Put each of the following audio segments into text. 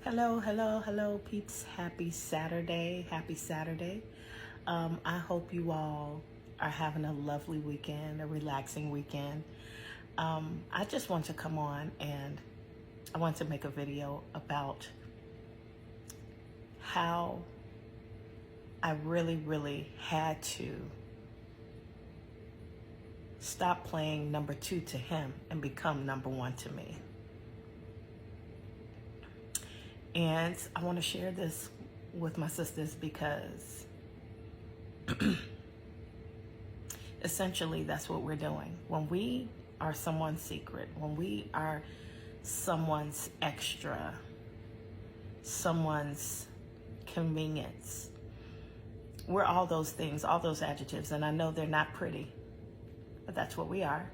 Hello, hello, hello, peeps. Happy Saturday. Happy Saturday. I hope you all are having a lovely weekend, a relaxing weekend. I just want to come on and I want to make a video about how I really had to stop playing number two to him and become number one to me. And I want to share this with my sisters because essentially that's what we're doing. When we are someone's secret, when we are someone's extra, someone's convenience, we're all those things, all those adjectives, and I know they're not pretty, but that's what we are.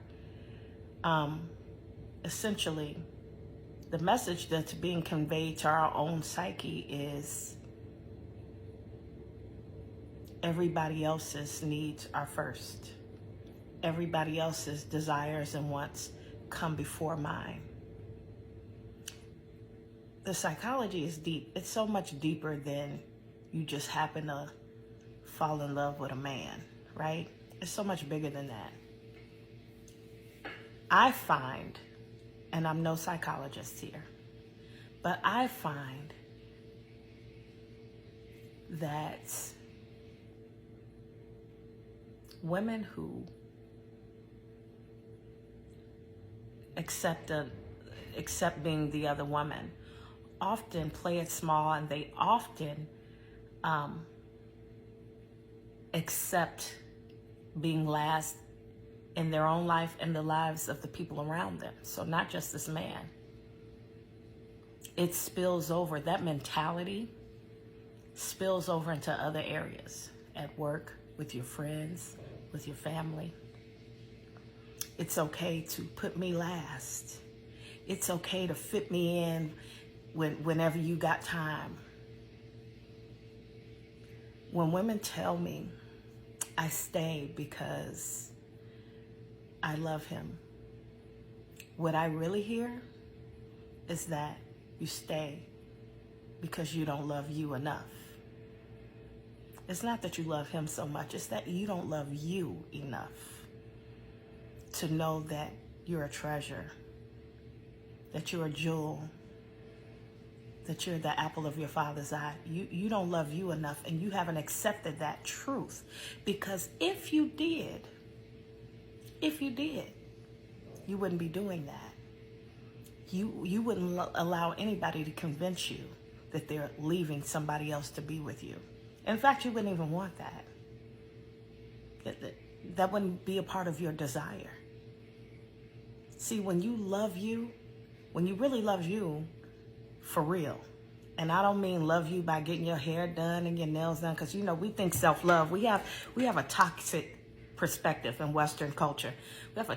Essentially, the message that's being conveyed to our own psyche is everybody else's needs are first. Everybody else's desires and wants come before mine. The psychology is deep. It's so much deeper than you just happen to fall in love with a man, right? It's so much bigger than that. I find, and I'm no psychologist here, but I find that women who accept being the other woman often play it small, and they often accept being last in their own life and the lives of the people around them. So not just this man. It spills over, that mentality spills over into other areas, at work, with your friends, with your family. It's okay to put me last. It's okay to fit me in whenever you got time. When women tell me I stay because I love him, what I really hear is that you stay because you don't love you enough. It's not that you love him so much, it's that you don't love you enough to know that you're a treasure, that you're a jewel, that you're the apple of your Father's eye. You don't love you enough, and you haven't accepted that truth. Because if you did, you wouldn't be doing that. You wouldn't allow anybody to convince you that they're leaving somebody else to be with you. In fact, you wouldn't even want that. That wouldn't be a part of your desire. See, when you love you, when you really love you for real, and I don't mean love you by getting your hair done and your nails done, because we think self-love. We have a toxic perspective in Western culture. We have a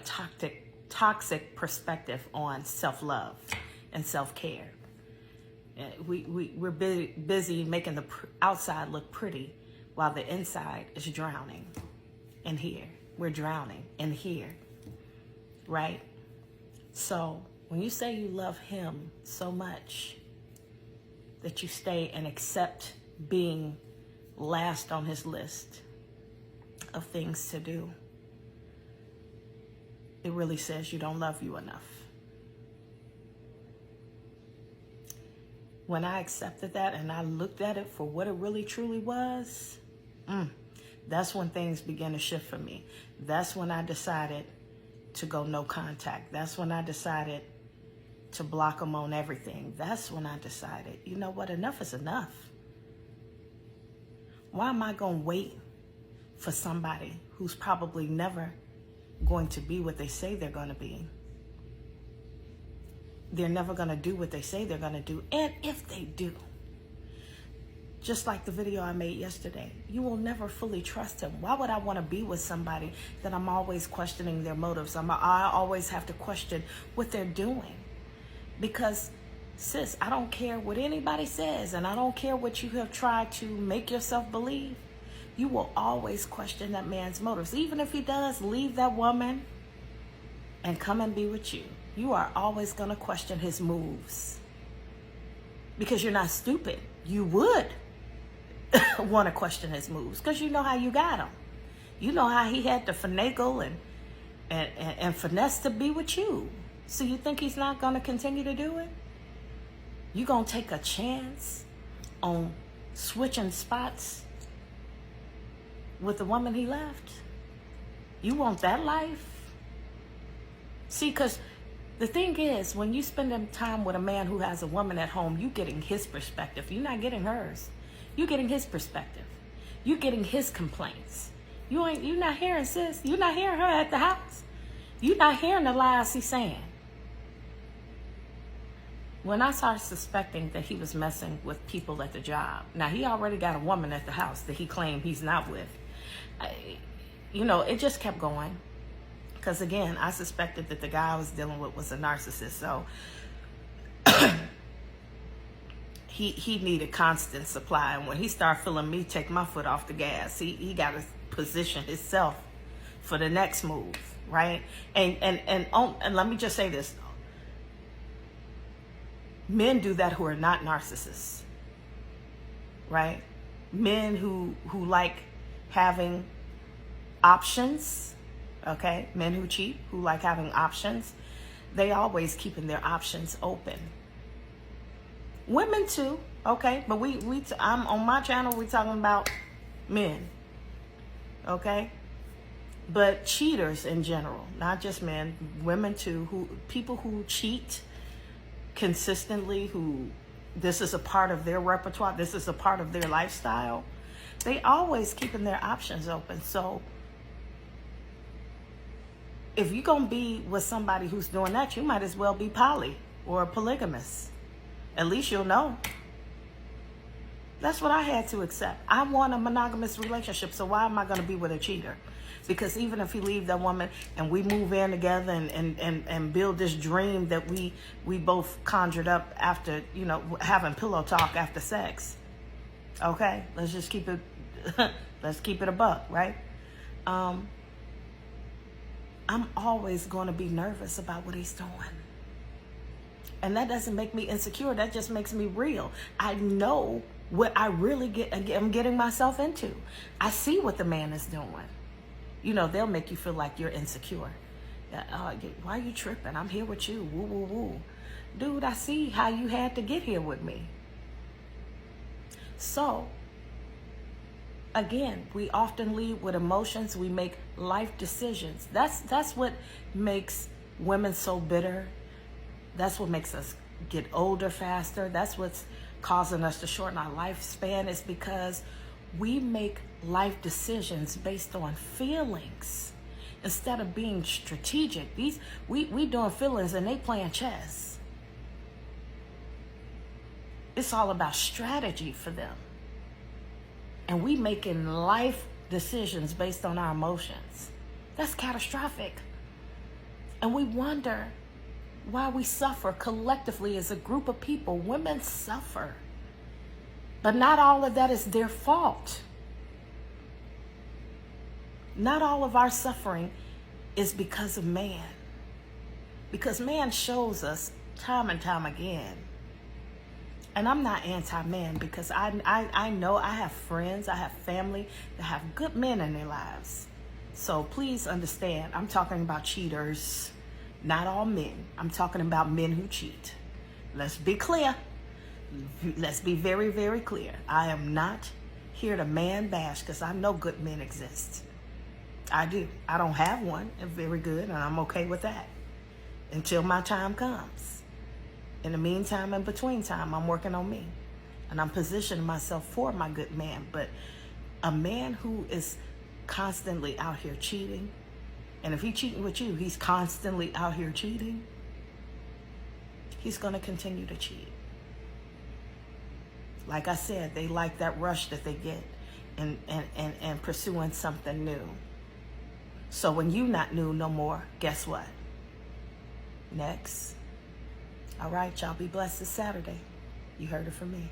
toxic perspective on self-love and self-care. We're busy making the outside look pretty while the inside is drowning. In here, we're drowning in here, right? So when you say you love him so much that you stay and accept being last on his list of things to do, it really says you don't love you enough. When I accepted that and I looked at it for what it really truly was, that's when things began to shift for me. That's when I decided to go no contact. That's when I decided to block him on everything. That's when I decided, you know what, enough is enough. Why am I going to wait for somebody who's probably never going to be what they say they're going to be? They're never going to do what they say they're going to do. And if they do, just like the video I made yesterday, you will never fully trust him. Why would I want to be with somebody that I'm always questioning their motives? I always have to question what they're doing. Because, sis, I don't care what anybody says, and I don't care what you have tried to make yourself believe. You will always question that man's motives. Even if he does leave that woman and come and be with you, you are always going to question his moves. because you're not stupid. You would want to question his moves because you know how you got him. You know how he had to finagle and finesse to be with you. So you think he's not going to continue to do it? You going to take a chance on switching spots with the woman he left? You want that life? See, because the thing is, when you spend time with a man who has a woman at home, you're getting his perspective. You're not getting hers. You're getting his perspective. You're getting his complaints. You're not hearing sis. You're not hearing her at the house. You're not hearing the lies he's saying. When I started suspecting that he was messing with people at the job, now he already got a woman at the house that he claimed he's not with. It just kept going. Because again, I suspected that the guy I was dealing with was a narcissist. So he needed constant supply. And when he started feeling me take my foot off the gas, he got to position himself for the next move, right? And let me just say this. Men do that who are not narcissists, right? Men who like having options, okay? Men who cheat, who like having options, they always keeping their options open. Women too, okay? But I'm on my channel, we talking about men, okay? But cheaters in general, not just men, women too, people who cheat consistently, who this is a part of their repertoire, this is a part of their lifestyle, they always keeping their options open. So if you're going to be with somebody who's doing that, you might as well be poly or polygamous. At least you'll know. That's what I had to accept. I want a monogamous relationship, so why am I going to be with a cheater? Because even if he leave that woman and we move in together and build this dream that we both conjured up after, having pillow talk after sex. Okay? Let's just keep it, let's keep it a buck, right? I'm always going to be nervous about what he's doing. And that doesn't make me insecure. That just makes me real. I know what I really I'm getting myself into. I see what the man is doing. They'll make you feel like you're insecure. Why are you tripping? I'm here with you. Woo, woo, woo. Dude, I see how you had to get here with me. So, again, we often lead with emotions. We make life decisions. That's what makes women so bitter. That's what makes us get older faster. That's what's causing us to shorten our lifespan, is because we make life decisions based on feelings instead of being strategic. We doing feelings and they playing chess. It's all about strategy for them. And we making life decisions based on our emotions. That's catastrophic. And we wonder why we suffer collectively as a group of people. Women suffer. But not all of that is their fault. Not all of our suffering is because of man. Because man shows us time and time again. And I'm not anti-man, because I know I have friends, I have family that have good men in their lives. So please understand, I'm talking about cheaters, not all men. I'm talking about men who cheat. Let's be clear. Let's be very, very clear. I am not here to man bash, because I know good men exist. I do. I don't have one. They're very good, and I'm okay with that until my time comes. In the meantime, in between time, I'm working on me, and I'm positioning myself for my good man. But a man who is constantly out here cheating, and if he's cheating with you, he's constantly out here cheating, he's going to continue to cheat. Like I said, they like that rush that they get and pursuing something new. So when you not new no more, guess what? Next. All right, y'all be blessed this Saturday. You heard it from me.